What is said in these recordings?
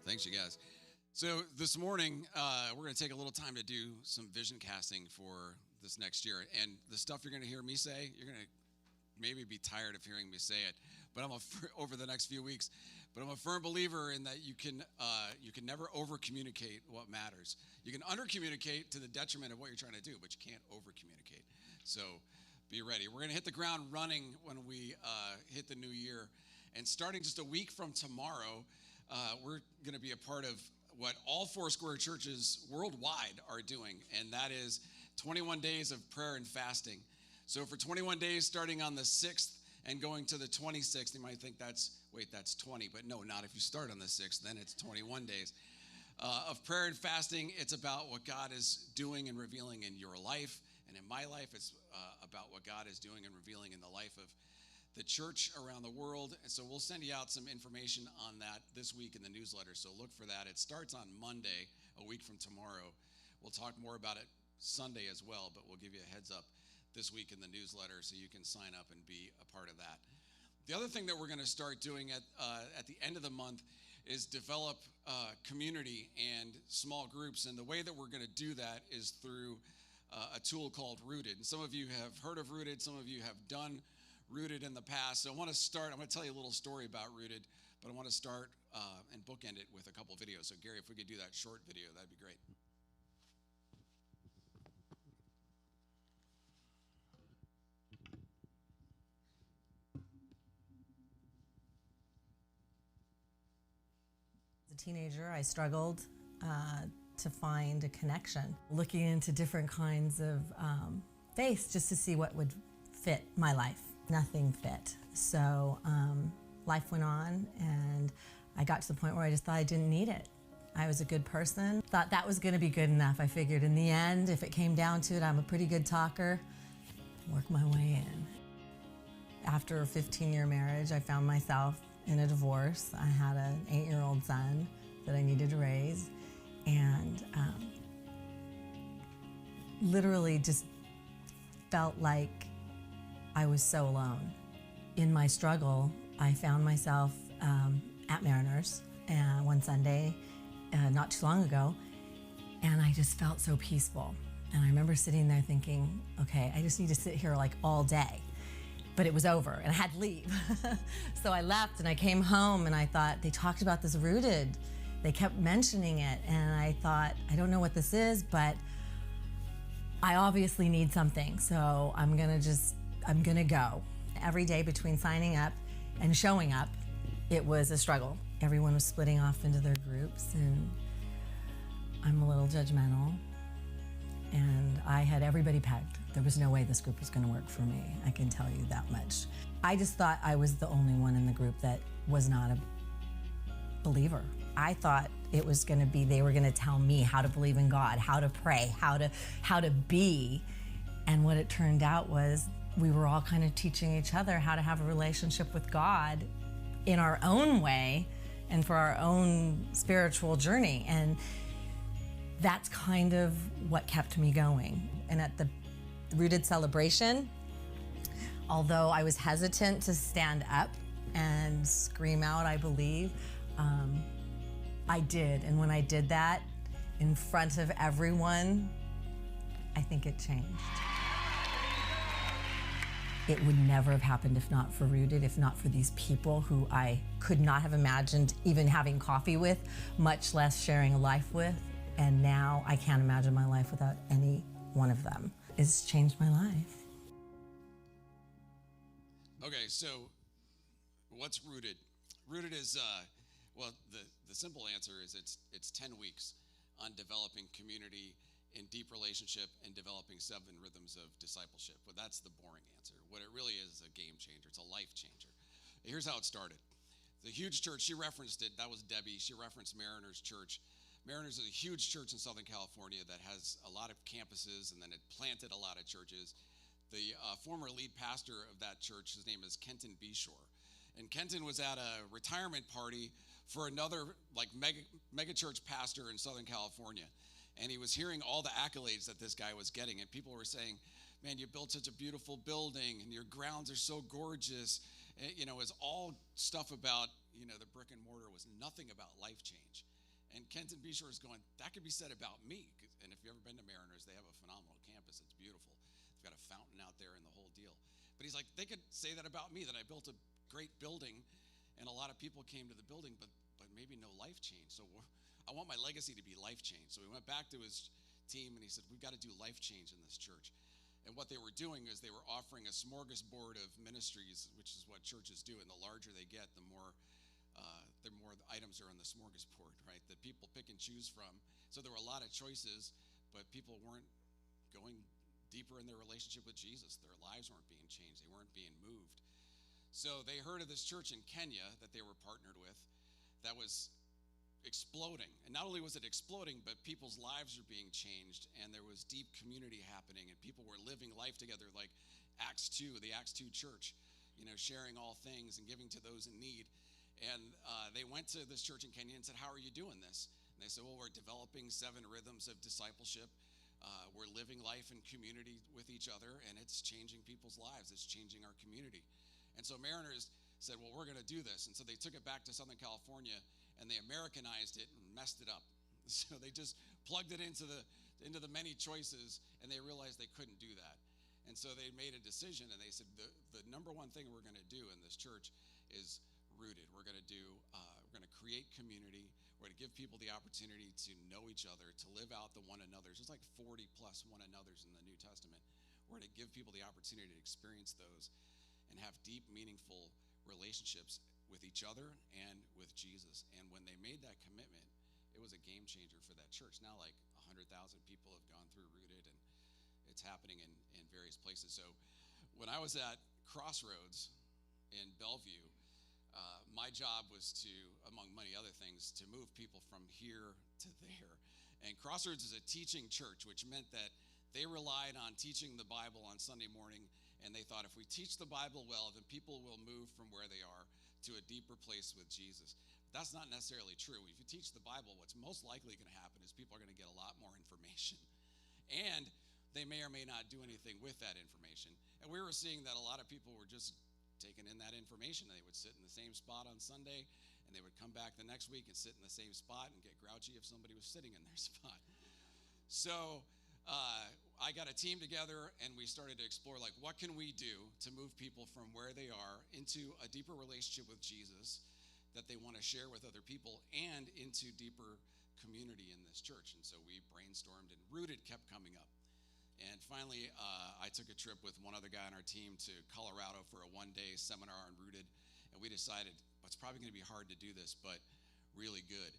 Thanks, you guys. So this morning, we're going to take a little time to do some vision casting for this next year. And the stuff you're going to hear me say, you're going to maybe be tired of hearing me say it, but over the next few weeks. But I'm a firm believer in that you can never over communicate what matters. You can under communicate to the detriment of what you're trying to do, but you can't over communicate. So be ready. We're going to hit the ground running when we hit the new year, and starting just a week from tomorrow, we're going to be a part of what all Foursquare churches worldwide are doing, and that is 21 days of prayer and fasting. So for 21 days, starting on the 6th and going to the 26th, you might think that's 20, but no, not if you start on the 6th, then it's 21 days of prayer and fasting. It's about what God is doing and revealing in your life, and in my life, it's about what God is doing and revealing in the life of the church around the world. And so we'll send you out some information on that this week in the newsletter, so look for that. It starts on Monday, a week from tomorrow. We'll talk more about it Sunday as well, but we'll give you a heads up this week in the newsletter so you can sign up and be a part of that. The other thing that we're going to start doing at the end of the month is develop community and small groups. And the way that we're going to do that is through a tool called Rooted. And some of you have heard of Rooted. Some of you have done Rooted in the past. So I'm going to tell you a little story about Rooted, but I want to start and bookend it with a couple videos. So Gary, if we could do that short video, that'd be great. As a teenager, I struggled to find a connection, looking into different kinds of faiths just to see what would fit my life. Nothing fit. So life went on, and I got to the point where I just thought I didn't need it. I was a good person, thought that was going to be good enough. I figured in the end, if it came down to it, I'm a pretty good talker, work my way in. After a 15-year marriage, I found myself in a divorce. I had an 8-year-old son that I needed to raise, and literally just felt like I was so alone. In my struggle, I found myself at Mariners one Sunday not too long ago, and I just felt so peaceful. And I remember sitting there thinking, okay, I just need to sit here like all day. But it was over, and I had to leave. So I left, and I came home, and I thought, they talked about this Rooted. They kept mentioning it, and I thought, I don't know what this is, but I obviously need something, so I'm gonna go. Every day between signing up and showing up, it was a struggle. Everyone was splitting off into their groups, and I'm a little judgmental, and I had everybody pegged. There was no way this group was gonna work for me, I can tell you that much. I just thought I was the only one in the group that was not a believer. I thought it was gonna be, they were gonna tell me how to believe in God, how to pray, how to be. And what it turned out was we were all kind of teaching each other how to have a relationship with God in our own way and for our own spiritual journey. And that's kind of what kept me going. And at the Rooted celebration, although I was hesitant to stand up and scream out, I believe, I did. And when I did that in front of everyone, I think it changed. It would never have happened if not for Rooted, if not for these people who I could not have imagined even having coffee with, much less sharing a life with. And now I can't imagine my life without any one of them. It's changed my life. Okay, so what's Rooted? Rooted is, well, the simple answer is it's 10 weeks on developing community in deep relationship and developing 7 rhythms of discipleship. Well, that's the boring answer. What it really is a game changer. It's a life changer. Here's how it started. The huge church, she referenced it, that was Debbie. She referenced Mariners Church. Mariners is a huge church in Southern California that has a lot of campuses, and then it planted a lot of churches. The former lead pastor of that church, his name is Kenton Beshore. And Kenton was at a retirement party for another mega church pastor in Southern California. And he was hearing all the accolades that this guy was getting. And people were saying, man, you built such a beautiful building, and your grounds are so gorgeous. It was all stuff about, the brick and mortar, was nothing about life change. And Kenton Beshore is going, that could be said about me. And if you've ever been to Mariners, they have a phenomenal campus. It's beautiful. They've got a fountain out there and the whole deal. But he's like, they could say that about me, that I built a great building and a lot of people came to the building, but maybe no life change. So I want my legacy to be life change. So he went back to his team and he said, we've got to do life change in this church. And what they were doing is they were offering a smorgasbord of ministries, which is what churches do. And the larger they get, the more items are on the smorgasbord, right? That people pick and choose from. So there were a lot of choices, but people weren't going deeper in their relationship with Jesus. Their lives weren't being changed. They weren't being moved. So they heard of this church in Kenya that they were partnered with that was exploding. And not only was it exploding, but people's lives were being changed, and there was deep community happening, and people were living life together, like Acts 2, the Acts 2 church, sharing all things and giving to those in need. And they went to this church in Kenya and said, how are you doing this? And they said, well, we're developing 7 rhythms of discipleship. We're living life in community with each other, and it's changing people's lives. It's changing our community. And so Mariners said, well, we're going to do this. And so they took it back to Southern California, and they Americanized it and messed it up. So they just plugged it into the many choices, and they realized they couldn't do that. And so they made a decision, and they said, the number one thing we're going to do in this church is rooted. We're going to create community. We're going to give people the opportunity to know each other, to live out the one another's. There's like 40 plus one another's in the New Testament. We're going to give people the opportunity to experience those and have deep, meaningful relationships with each other and with Jesus. And when they made that commitment, it was a game changer for that church. Now like 100,000 people have gone through Rooted, and it's happening in various places. So when I was at Crossroads in Bellevue, my job was to, among many other things, to move people from here to there. And Crossroads is a teaching church, which meant that they relied on teaching the Bible on Sunday morning, and they thought if we teach the Bible well, then people will move from where they are to a deeper place with Jesus. But that's not necessarily true. If you teach the Bible, what's most likely going to happen is people are going to get a lot more information. And they may or may not do anything with that information. And we were seeing that a lot of people were just taking in that information. They would sit in the same spot on Sunday, and they would come back the next week and sit in the same spot and get grouchy if somebody was sitting in their spot. So I got a team together, and we started to explore, like, what can we do to move people from where they are into a deeper relationship with Jesus that they want to share with other people, and into deeper community in this church. And so we brainstormed, and Rooted kept coming up. And finally, I took a trip with one other guy on our team to Colorado for a one-day seminar on Rooted, and we decided, well, it's probably going to be hard to do this, but really good.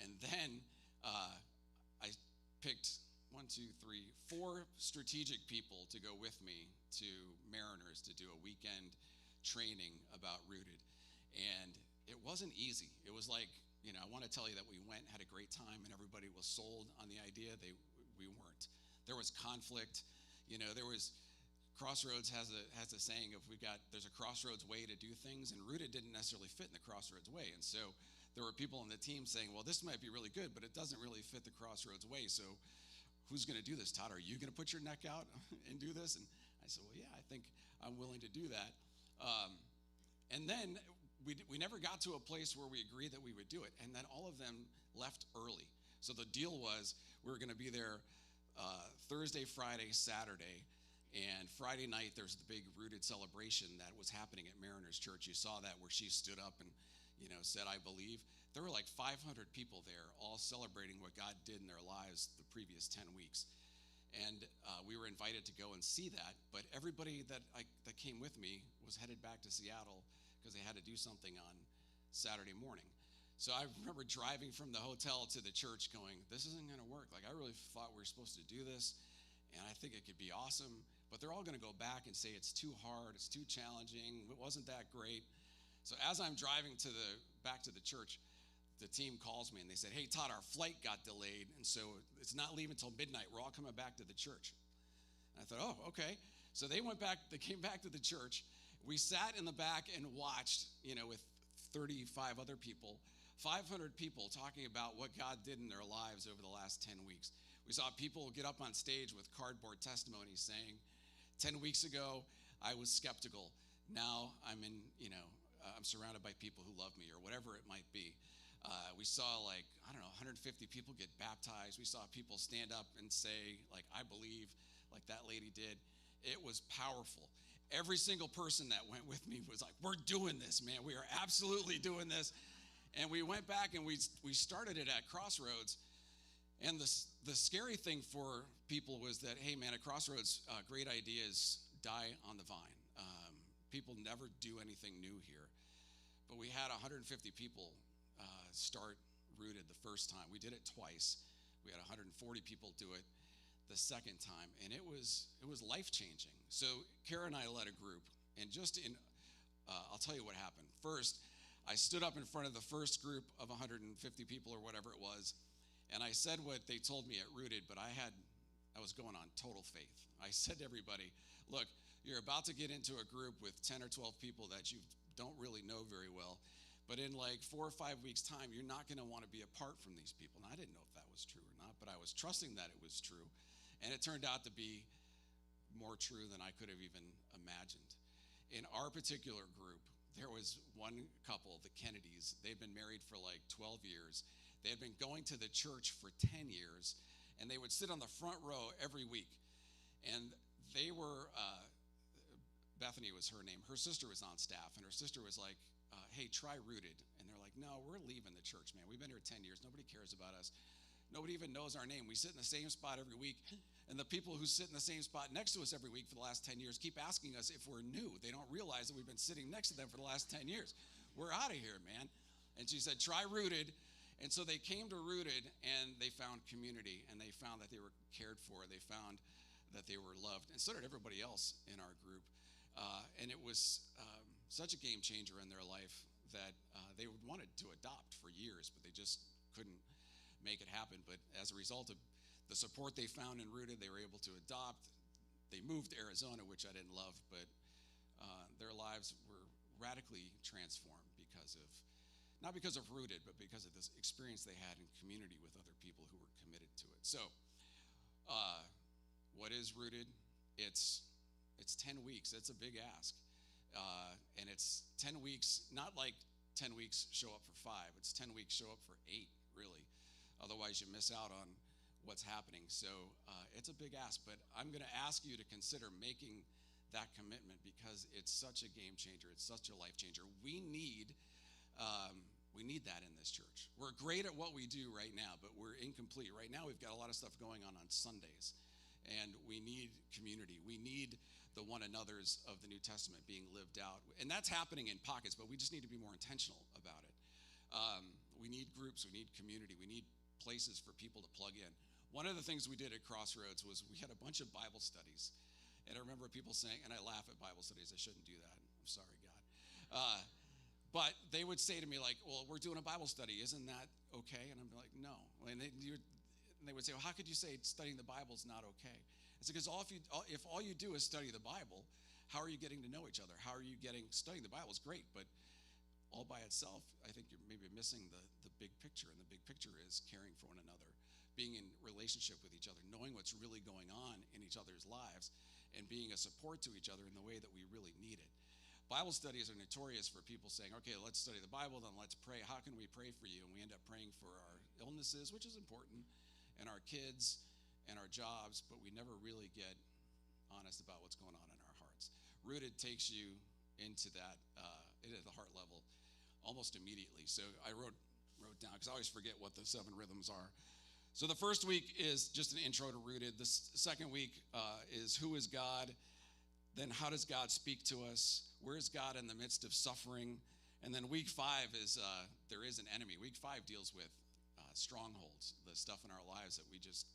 And then I picked 4 strategic people to go with me to Mariners to do a weekend training about Rooted. And it wasn't easy. It was like, I want to tell you that we went, had a great time, and everybody was sold on the idea. We weren't. There was conflict. Crossroads has a saying of there's a Crossroads way to do things, and Rooted didn't necessarily fit in the Crossroads way. And so there were people on the team saying, well, this might be really good, but it doesn't really fit the Crossroads way. So who's going to do this, Todd? Are you going to put your neck out and do this? And I said, well, yeah, I think I'm willing to do that. And then we never got to a place where we agreed that we would do it. And then all of them left early. So the deal was we were going to be there Thursday, Friday, Saturday, and Friday night there's the big Rooted celebration that was happening at Mariners Church. You saw that, where she stood up and said, I believe. There were like 500 people there, all celebrating what God did in their lives the previous 10 weeks. And we were invited to go and see that, but everybody that came with me was headed back to Seattle because they had to do something on Saturday morning. So I remember driving from the hotel to the church going, this isn't going to work. Like, I really thought we were supposed to do this, and I think it could be awesome, but they're all going to go back and say it's too hard, it's too challenging, it wasn't that great. So as I'm driving back to the church, the team calls me and they said, hey, Todd, our flight got delayed, and so it's not leaving until midnight. We're all coming back to the church. And I thought, oh, okay. So they came back to the church. We sat in the back and watched, with 35 other people, 500 people talking about what God did in their lives over the last 10 weeks. We saw people get up on stage with cardboard testimonies saying, 10 weeks ago, I was skeptical. Now I'm I'm surrounded by people who love me, or whatever it might be. We saw 100 150 people get baptized. We saw people stand up and say, like, I believe, like that lady did. It was powerful. Every single person that went with me was like, we're doing this, man. We are absolutely doing this. And we went back and we started it at Crossroads. And the scary thing for people was that, hey, man, at Crossroads, great ideas die on the vine. People never do anything new here. But we had 150 people start Rooted the first time. We did it twice. We had 140 people do it the second time, and it was life-changing. So Kara and I led a group, and I'll tell you what happened. First, I stood up in front of the first group of 150 people or whatever it was, and I said what they told me at Rooted, but I was going on total faith. I said to everybody, look, you're about to get into a group with 10 or 12 people that you don't really know very well, but in like 4 or 5 weeks' time, you're not going to want to be apart from these people. And I didn't know if that was true or not, but I was trusting that it was true. And it turned out to be more true than I could have even imagined. In our particular group, there was one couple, the Kennedys. They'd been married for like 12 years. They had been going to the church for 10 years, and they would sit on the front row every week. And they were, Bethany was her name. Her sister was on staff, and her sister was like, hey, try Rooted. And they're like, no, we're leaving the church, man. We've been here 10 years. Nobody cares about us. Nobody even knows our name. We sit in the same spot every week. And the people who sit in the same spot next to us every week for the last 10 years keep asking us if we're new. They don't realize that we've been sitting next to them for the last 10 years. We're out of here, man. And she said, try Rooted. And so they came to Rooted, and they found community, and they found that they were cared for. They found that they were loved. And so did everybody else in our group. And it was such a game changer in their life that they wanted to adopt for years, but they just couldn't make it happen. But as a result of the support they found in Rooted, they were able to adopt. They moved to Arizona, which I didn't love, but their lives were radically transformed not because of Rooted, but because of this experience they had in community with other people who were committed to it. So what is Rooted? It's 10 weeks. It's a big ask. And it's 10 weeks, not like 10 weeks show up for 5. It's 10 weeks show up for 8, really. Otherwise, you miss out on what's happening. So it's a big ask, but I'm going to ask you to consider making that commitment because it's such a game changer. It's such a life changer. We need that in this church. We're great at what we do right now, but we're incomplete. Right now, we've got a lot of stuff going on Sundays, and we need community. We need the one another's of the New Testament being lived out. And that's happening in pockets, but we just need to be more intentional about it. We need groups, we need community, we need places for people to plug in. One of the things we did at Crossroads was we had a bunch of Bible studies. And I remember people saying, and I laugh at Bible studies, I shouldn't do that. I'm sorry, God. But they would say to me like, well, we're doing a Bible study, isn't that okay? And I'm like, no. And they would say, well, how could you say studying the Bible is not okay? It's because if all you do is study the Bible, how are you getting to know each other? How are you studying the Bible is great, but all by itself, I think you're maybe missing the big picture. And the big picture is caring for one another, being in relationship with each other, knowing what's really going on in each other's lives, and being a support to each other in the way that we really need it. Bible studies are notorious for people saying, okay, let's study the Bible, then let's pray. How can we pray for you? And we end up praying for our illnesses, which is important, and our kids and our jobs, but we never really get honest about what's going on in our hearts. Rooted takes you into that, into the heart level almost immediately. So I wrote down, because I always forget what the 7 rhythms are. So the first week is just an intro to Rooted. The second week is who is God? Then how does God speak to us? Where is God in the midst of suffering? And then week 5 is there is an enemy. Week 5 deals with strongholds, the stuff in our lives that we just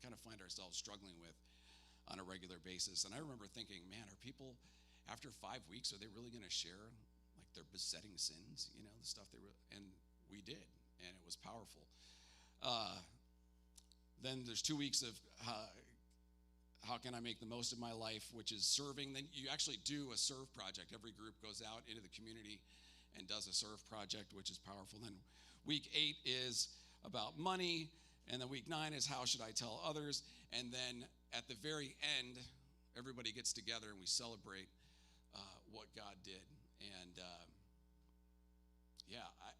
kind of find ourselves struggling with on a regular basis. And I remember thinking, man, are people, after 5 weeks, are they really going to share like their besetting sins, the stuff and we did, and it was powerful. Then there's 2 weeks of how can I make the most of my life, which is serving. Then you actually do a serve project. Every group goes out into the community and does a serve project, which is powerful. Then week 8 is about money. And then week 9 is how should I tell others. And then at the very end, everybody gets together and we celebrate what God did. And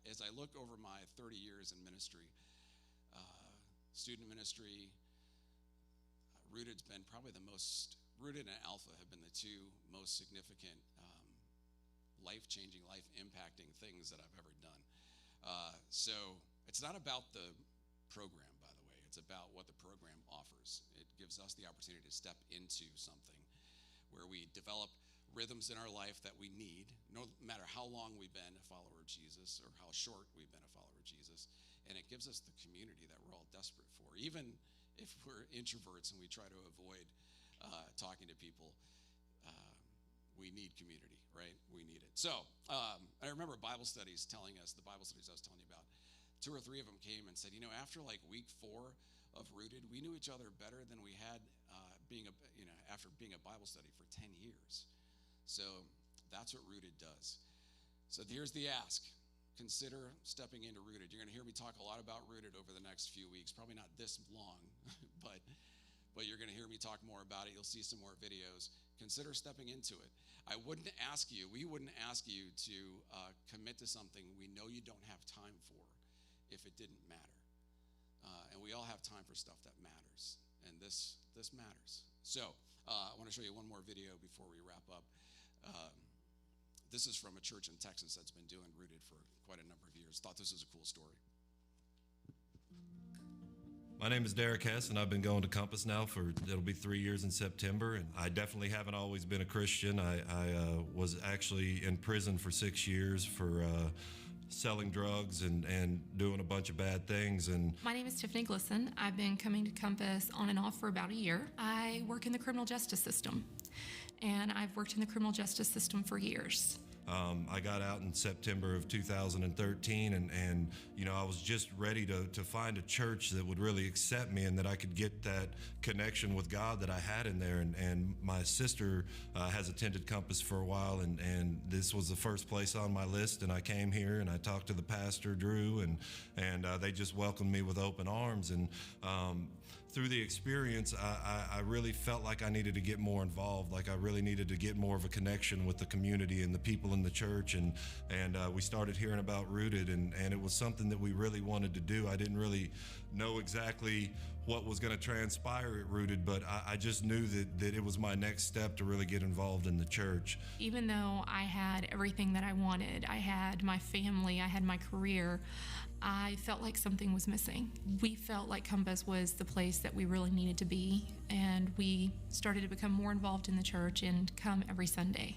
as I look over my 30 years in ministry, student ministry, Rooted's been probably Rooted and Alpha have been the two most significant life-changing, life-impacting things that I've ever done. So it's not about the program, by the way. It's about what the program offers. It gives us the opportunity to step into something where we develop rhythms in our life that we need, no matter how long we've been a follower of Jesus or how short we've been a follower of Jesus. And it gives us the community that we're all desperate for. Even if we're introverts and we try to avoid talking to people, we need community, right? We need it. So I remember Bible studies telling us, the Bible studies I was telling you about, 2 or 3 of them came and said, after like week 4 of Rooted, we knew each other better than we had after being a Bible study for 10 years. So that's what Rooted does. So here's the ask. Consider stepping into Rooted. You're going to hear me talk a lot about Rooted over the next few weeks. Probably not this long, but you're going to hear me talk more about it. You'll see some more videos. Consider stepping into it. we wouldn't ask you to commit to something we know you don't have time for if it didn't matter. And we all have time for stuff that matters, and this matters. So I want to show you one more video before we wrap up. This is from a church in Texas that's been doing Rooted for quite a number of years. Thought this was a cool story. My name is Derek Hess, and I've been going to Compass now it'll be 3 years in September. And I definitely haven't always been a Christian. I was actually in prison for 6 years for selling drugs and doing a bunch of bad things. And my name is Tiffany Glisson. I've been coming to Compass on and off for about a year. I work in the criminal justice system, and I've worked in the criminal justice system for years. I got out in September of 2013, and I was just ready to find a church that would really accept me and that I could get that connection with God that I had in there. And my sister has attended Compass for a while, and this was the first place on my list. And I came here and I talked to the pastor, Drew, and they just welcomed me with open arms. And through the experience, I really felt like I needed to get more involved, like I really needed to get more of a connection with the community and the people in the church, and we started hearing about Rooted, and it was something that we really wanted to do. I didn't really know exactly what was going to transpire at Rooted, but I just knew that it was my next step to really get involved in the church. Even though I had everything that I wanted, I had my family, I had my career, I felt like something was missing. We felt like Compass was the place that we really needed to be, and we started to become more involved in the church and come every Sunday.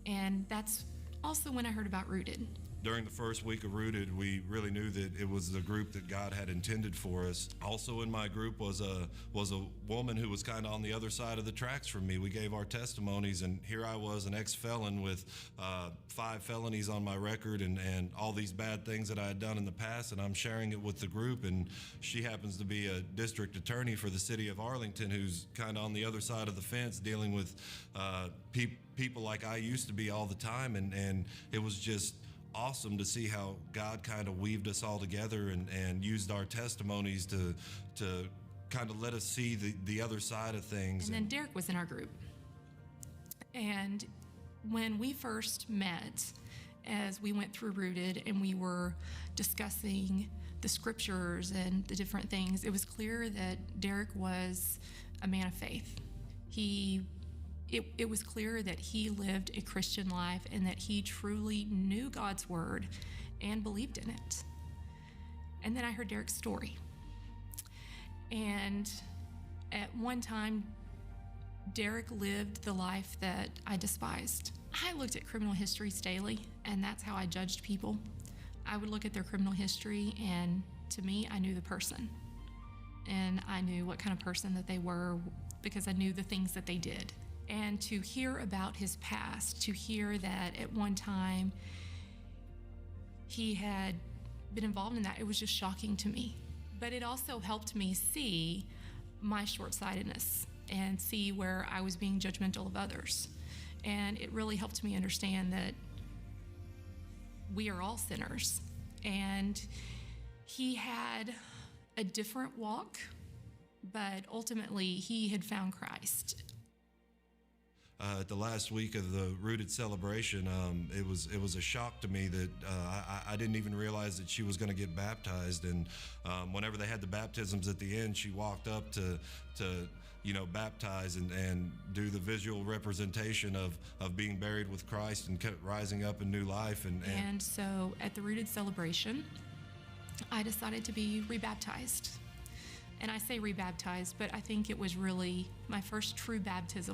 And that's also when I heard about Rooted. During the first week of Rooted, we really knew that it was the group that God had intended for us. Also in my group was a woman who was kind of on the other side of the tracks from me. We gave our testimonies, and here I was, an ex-felon with 5 felonies on my record and all these bad things that I had done in the past, and I'm sharing it with the group. And she happens to be a district attorney for the city of Arlington who's kind of on the other side of the fence dealing with people like I used to be all the time, and it was just awesome to see how God kind of weaved us all together and used our testimonies to kind of let us see the other side of things. And then Derek was in our group. And when we first met, as we went through Rooted and we were discussing the scriptures and the different things, it was clear that Derek was a man of faith. It was clear that he lived a Christian life and that he truly knew God's word and believed in it. And then I heard Derek's story. And at one time, Derek lived the life that I despised. I looked at criminal histories daily, and that's how I judged people. I would look at their criminal history, and to me, I knew the person. And I knew what kind of person that they were because I knew the things that they did. And to hear about his past, to hear that at one time he had been involved in that, it was just shocking to me. But it also helped me see my short-sightedness and see where I was being judgmental of others. And it really helped me understand that we are all sinners. And he had a different walk, but ultimately he had found Christ. at the last week of the Rooted celebration, it was a shock to me that I didn't even realize that she was going to get baptized. And whenever they had the baptisms at the end, she walked up to baptize and do the visual representation of being buried with Christ and kept rising up in new life. And so at the Rooted celebration, I decided to be rebaptized. And I say rebaptized, but I think it was really my first true baptism.